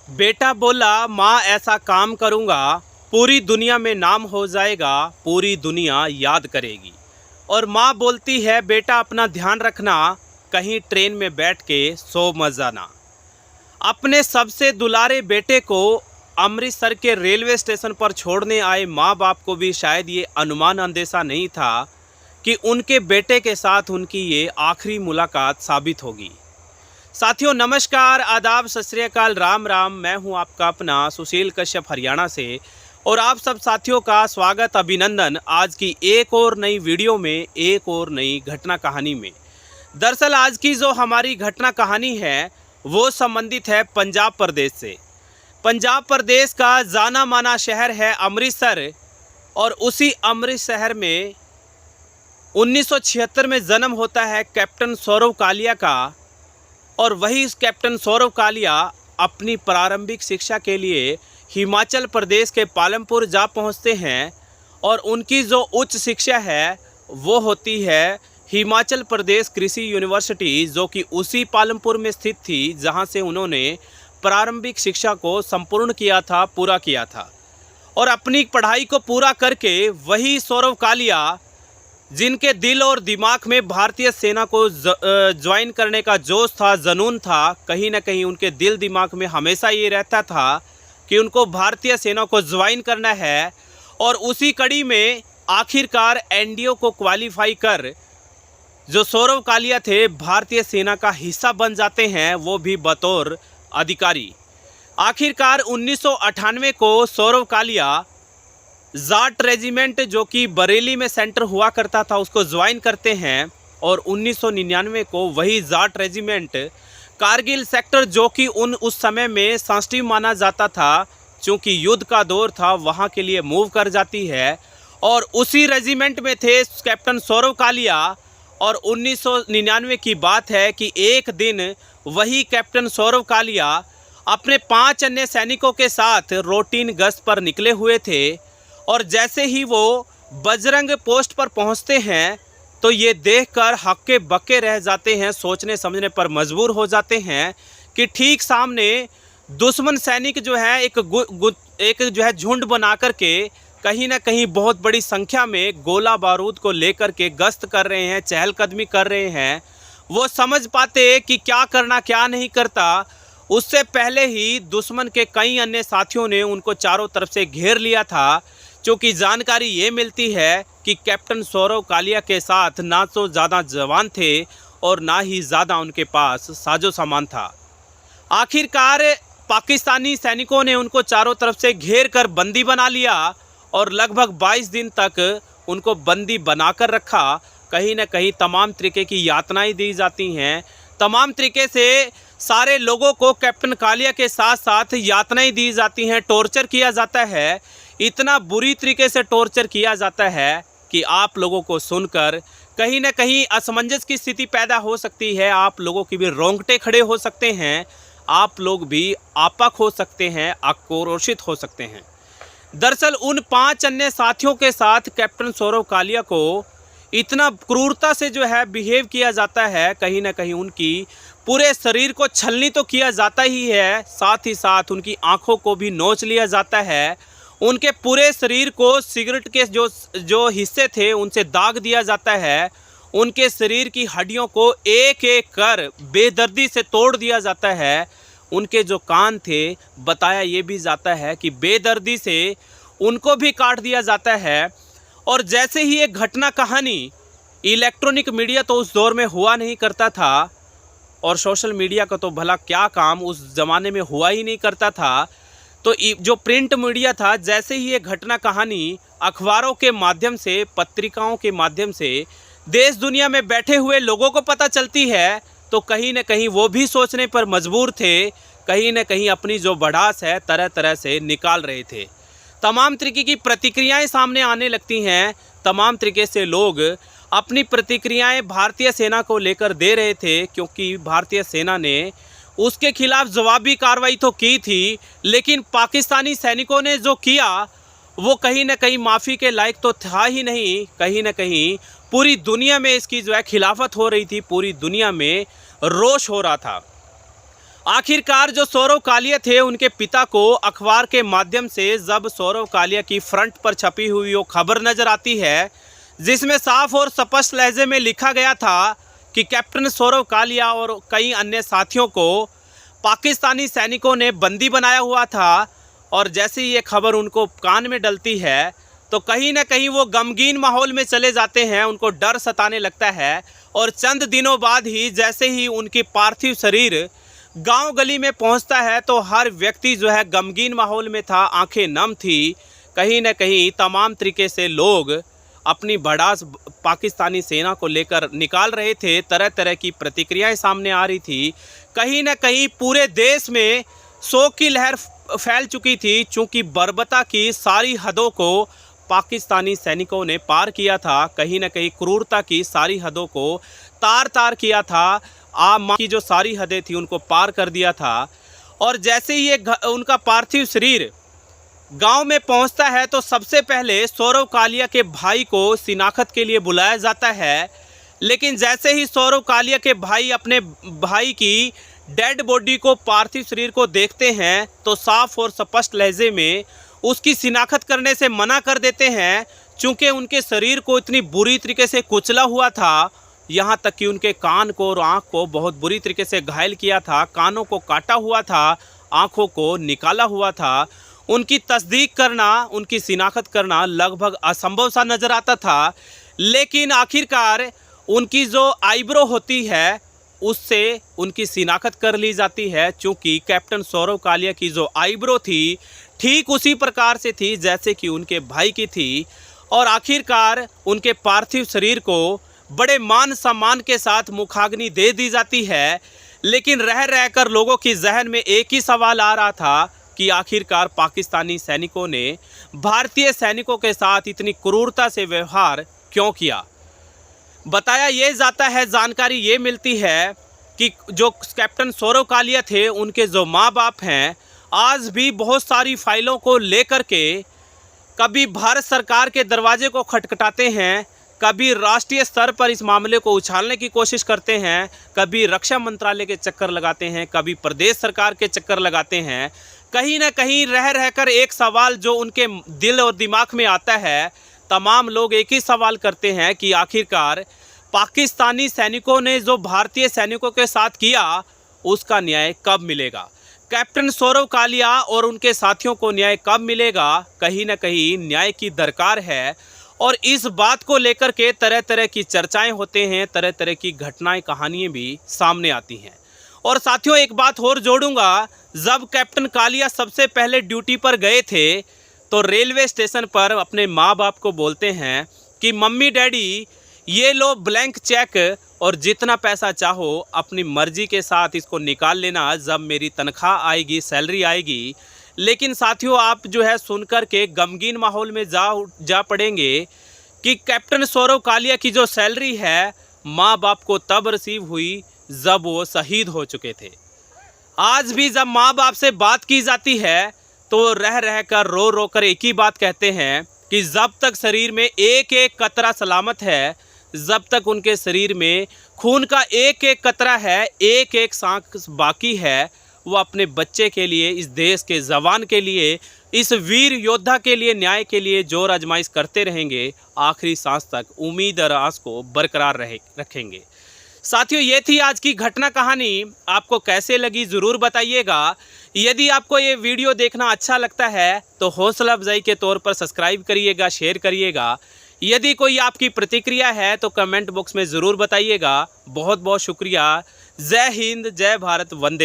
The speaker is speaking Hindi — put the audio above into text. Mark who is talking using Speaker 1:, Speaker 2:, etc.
Speaker 1: बेटा बोला माँ ऐसा काम करूँगा, पूरी दुनिया में नाम हो जाएगा, पूरी दुनिया याद करेगी। और माँ बोलती है बेटा अपना ध्यान रखना, कहीं ट्रेन में बैठ के सो मत जाना। अपने सबसे दुलारे बेटे को अमृतसर के रेलवे स्टेशन पर छोड़ने आए माँ बाप को भी शायद ये अनुमान अंदेशा नहीं था कि उनके बेटे के साथ उनकी ये आखिरी मुलाकात साबित होगी। साथियों नमस्कार, आदाब, सत श्री अकाल, राम राम। मैं हूं आपका अपना सुशील कश्यप हरियाणा से और आप सब साथियों का स्वागत, अभिनंदन आज की एक और नई वीडियो में, एक और नई घटना कहानी में। दरअसल आज की जो हमारी घटना कहानी है वो संबंधित है पंजाब प्रदेश से। पंजाब प्रदेश का जाना माना शहर है अमृतसर और उसी अमृत शहर में 1976 में जन्म होता है कैप्टन सौरव कालिया का। और वही कैप्टन सौरव कालिया अपनी प्रारंभिक शिक्षा के लिए हिमाचल प्रदेश के पालमपुर जा पहुंचते हैं और उनकी जो उच्च शिक्षा है वो होती है हिमाचल प्रदेश कृषि यूनिवर्सिटी, जो कि उसी पालमपुर में स्थित थी जहां से उन्होंने प्रारंभिक शिक्षा को संपूर्ण किया था, पूरा किया था। और अपनी पढ़ाई को पूरा करके वही सौरव कालिया, जिनके दिल और दिमाग में भारतीय सेना को ज्वाइन करने का जोश था, जुनून था, कहीं ना कहीं उनके दिल दिमाग में हमेशा ये रहता था कि उनको भारतीय सेना को ज्वाइन करना है। और उसी कड़ी में आखिरकार एनडीओ को क्वालिफाई कर जो सौरव कालिया थे भारतीय सेना का हिस्सा बन जाते हैं, वो भी बतौर अधिकारी। आखिरकार 1998 को सौरव कालिया जाट रेजिमेंट, जो कि बरेली में सेंटर हुआ करता था, उसको ज्वाइन करते हैं। और 1999 को वही जाट रेजिमेंट कारगिल सेक्टर, जो कि उस समय में सेंसिटिव माना जाता था क्योंकि युद्ध का दौर था, वहां के लिए मूव कर जाती है। और उसी रेजिमेंट में थे कैप्टन सौरव कालिया। और 1999 की बात है कि एक दिन वही कैप्टन सौरव कालिया अपने 5 अन्य सैनिकों के साथ रूटीन गश्त पर निकले हुए थे। और जैसे ही वो बजरंग पोस्ट पर पहुंचते हैं तो ये देखकर हक्के बक्के रह जाते हैं, सोचने समझने पर मजबूर हो जाते हैं कि ठीक सामने दुश्मन सैनिक जो है एक जो है झुंड बना करके कहीं ना कहीं बहुत बड़ी संख्या में गोला बारूद को लेकर के गश्त कर रहे हैं, चहलकदमी कर रहे हैं। वो समझ पाते कि क्या करना क्या नहीं करता, उससे पहले ही दुश्मन के कई अन्य साथियों ने उनको चारों तरफ से घेर लिया था। क्योंकि जानकारी ये मिलती है कि कैप्टन सौरव कालिया के साथ ना तो ज़्यादा जवान थे और ना ही ज़्यादा उनके पास साजो सामान था। आखिरकार पाकिस्तानी सैनिकों ने उनको चारों तरफ से घेर कर बंदी बना लिया और लगभग 22 दिन तक उनको बंदी बनाकर रखा। कहीं ना कहीं तमाम तरीके की यातनाएं दी जाती हैं, तमाम तरीके से सारे लोगों को कैप्टन कालिया के साथ साथ यातनाएं दी जाती हैं, टॉर्चर किया जाता है। इतना बुरी तरीके से टॉर्चर किया जाता है कि आप लोगों को सुनकर कहीं ना कहीं असमंजस की स्थिति पैदा हो सकती है। आप लोगों की भी रोंगटे खड़े हो सकते हैं, आप लोग भी आपक हो सकते हैं, आक्रोशित हो सकते हैं। दरअसल उन 5 अन्य साथियों के साथ कैप्टन सौरव कालिया को इतना क्रूरता से जो है बिहेव किया जाता है, कहीं ना कहीं उनकी पूरे शरीर को छलनी तो किया जाता ही है, साथ ही साथ उनकी आंखों को भी नोच लिया जाता है। उनके पूरे शरीर को सिगरेट के जो हिस्से थे उनसे दाग दिया जाता है। उनके शरीर की हड्डियों को एक एक कर बेदर्दी से तोड़ दिया जाता है। उनके जो कान थे, बताया ये भी जाता है कि बेदर्दी से उनको भी काट दिया जाता है। और जैसे ही एक घटना कहानी, इलेक्ट्रॉनिक मीडिया तो उस दौर में हुआ नहीं करता था और सोशल मीडिया का तो भला क्या काम उस ज़माने में हुआ ही नहीं करता था। तो जो प्रिंट मीडिया था, जैसे ही ये घटना कहानी अखबारों के माध्यम से, पत्रिकाओं के माध्यम से देश दुनिया में बैठे हुए लोगों को पता चलती है, तो कहीं ना कहीं वो भी सोचने पर मजबूर थे, कहीं ना कहीं अपनी जो भड़ास है तरह तरह से निकाल रहे थे। तमाम तरीके की प्रतिक्रियाएं सामने आने लगती हैं, तमाम तरीके से लोग अपनी प्रतिक्रियाएं भारतीय सेना को लेकर दे रहे थे, क्योंकि भारतीय सेना ने उसके खिलाफ जवाबी कार्रवाई तो की थी, लेकिन पाकिस्तानी सैनिकों ने जो किया वो कहीं ना कहीं माफ़ी के लायक तो था ही नहीं। कहीं ना कहीं पूरी दुनिया में इसकी जो है खिलाफत हो रही थी, पूरी दुनिया में रोष हो रहा था। आखिरकार जो सौरव कालिया थे, उनके पिता को अखबार के माध्यम से जब सौरव कालिया की फ्रंट पर छपी हुई वो खबर नजर आती है, जिसमें साफ और स्पष्ट लहजे में लिखा गया था कि कैप्टन सौरव कालिया और कई अन्य साथियों को पाकिस्तानी सैनिकों ने बंदी बनाया हुआ था, और जैसे ही ये खबर उनको कान में डलती है तो कहीं ना कहीं वो गमगीन माहौल में चले जाते हैं, उनको डर सताने लगता है। और चंद दिनों बाद ही जैसे ही उनकी पार्थिव शरीर गांव गली में पहुंचता है तो हर व्यक्ति जो है गमगीन माहौल में था, आंखें नम थी। कहीं ना कहीं तमाम तरीके से लोग अपनी भड़ास पाकिस्तानी सेना को लेकर निकाल रहे थे, तरह तरह की प्रतिक्रियाएं सामने आ रही थी। कहीं ना कहीं पूरे देश में शोक की लहर फैल चुकी थी, चूँकि बर्बरता की सारी हदों को पाकिस्तानी सैनिकों ने पार किया था। कहीं ना कहीं क्रूरता की सारी हदों को तार तार किया था, आम की जो सारी हदें थी उनको पार कर दिया था। और जैसे ही ये उनका पार्थिव शरीर गांव में पहुंचता है तो सबसे पहले सौरव कालिया के भाई को शिनाख्त के लिए बुलाया जाता है। लेकिन जैसे ही सौरव कालिया के भाई अपने भाई की डेड बॉडी को, पार्थिव शरीर को देखते हैं तो साफ और स्पष्ट लहजे में उसकी शिनाख्त करने से मना कर देते हैं, चूँकि उनके शरीर को इतनी बुरी तरीके से कुचला हुआ था, यहाँ तक कि उनके कान को और आँख को बहुत बुरी तरीके से घायल किया था, कानों को काटा हुआ था, आँखों को निकाला हुआ था। उनकी तस्दीक करना, उनकी शिनाख्त करना लगभग असंभव सा नज़र आता था। लेकिन आखिरकार उनकी जो आईब्रो होती है उससे उनकी शिनाख्त कर ली जाती है, चूँकि कैप्टन सौरव कालिया की जो आईब्रो थी ठीक उसी प्रकार से थी जैसे कि उनके भाई की थी। और आखिरकार उनके पार्थिव शरीर को बड़े मान सम्मान के साथ मुखाग्नि दे दी जाती है। लेकिन रह रहकर लोगों की जहन में एक ही सवाल आ रहा था कि आखिरकार पाकिस्तानी सैनिकों ने भारतीय सैनिकों के साथ इतनी क्रूरता से व्यवहार क्यों किया। बताया ये जाता है, जानकारी ये मिलती है कि जो कैप्टन सौरव कालिया थे, उनके जो माँ बाप हैं, आज भी बहुत सारी फाइलों को लेकर के कभी भारत सरकार के दरवाजे को खटखटाते हैं, कभी राष्ट्रीय स्तर पर इस मामले को उछालने की कोशिश करते हैं, कभी रक्षा मंत्रालय के चक्कर लगाते हैं, कभी प्रदेश सरकार के चक्कर लगाते हैं। कहीं ना कहीं रह रहकर एक सवाल जो उनके दिल और दिमाग में आता है, तमाम लोग एक ही सवाल करते हैं कि आखिरकार पाकिस्तानी सैनिकों ने जो भारतीय सैनिकों के साथ किया उसका न्याय कब मिलेगा। कैप्टन सौरव कालिया और उनके साथियों को न्याय कब मिलेगा। कहीं ना कहीं न्याय की दरकार है और इस बात को लेकर के तरह तरह की चर्चाएं होते हैं, तरह तरह की घटनाएं, कहानियां भी सामने आती हैं। और साथियों, एक बात और जोड़ूंगा, जब कैप्टन कालिया सबसे पहले ड्यूटी पर गए थे तो रेलवे स्टेशन पर अपने माँ बाप को बोलते हैं कि मम्मी डैडी ये लो ब्लैंक चेक और जितना पैसा चाहो अपनी मर्जी के साथ इसको निकाल लेना जब मेरी तनख्वाह आएगी, सैलरी आएगी। लेकिन साथियों, आप जो है सुनकर के गमगीन माहौल में जा पड़ेंगे कि कैप्टन सौरव कालिया की जो सैलरी है माँ बाप को तब रिसीव हुई जब वो शहीद हो चुके थे। आज भी जब माँ बाप से बात की जाती है तो रह रह कर रो रो कर एक ही बात कहते हैं कि जब तक शरीर में एक एक कतरा सलामत है, जब तक उनके शरीर में खून का एक एक कतरा है, एक एक सांस बाकी है, वो अपने बच्चे के लिए, इस देश के जवान के लिए, इस वीर योद्धा के लिए, न्याय के लिए जोर आजमाइश करते रहेंगे, आखिरी सांस तक उम्मीद और आस को बरकरार रखेंगे। साथियों, ये थी आज की घटना कहानी। आपको कैसे लगी ज़रूर बताइएगा। यदि आपको ये वीडियो देखना अच्छा लगता है तो हौसला अफजाई के तौर पर सब्सक्राइब करिएगा, शेयर करिएगा। यदि कोई आपकी प्रतिक्रिया है तो कमेंट बॉक्स में ज़रूर बताइएगा। बहुत बहुत शुक्रिया। जय हिंद, जय भारत, वंदे।